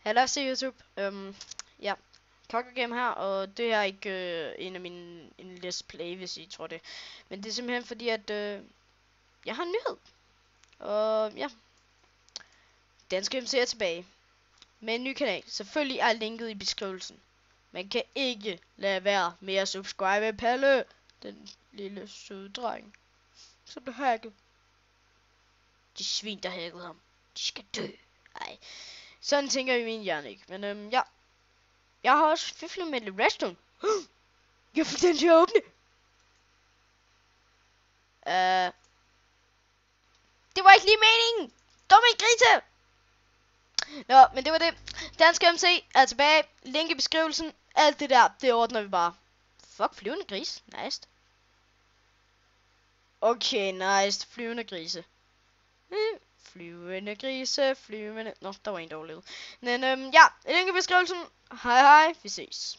Halløj til YouTube. Ja, Cocker Game her, og det er ikke en af mine en let's play, hvis I tror det. Men det er simpelthen fordi, at jeg har en nyhed. Og ja, Dansk MC er tilbage med en ny kanal. Selvfølgelig er linket i beskrivelsen. Man kan ikke lade være med at subscribe Palle, den lille søde dreng, som blev hacket. De svin, der hackede ham, de skal dø. Ej, sådan tænker jeg i min hjerne ikke. Men ja. Jeg har også fiflet med lidt redstone. Jeg får den til at åbne. Det var ikke lige meningen. Dumme grise. Nå, men det var det. Dansk MC er tilbage. Link i beskrivelsen. Alt det der, det ordner vi bare. Fuck, flyvende gris. Nice. Okay, nice. Flyvende grise. Flyvende grise, flyvende... Nå, der var en, der overlevede. Men ja, link i beskrivelsen. Hej hej, vi ses.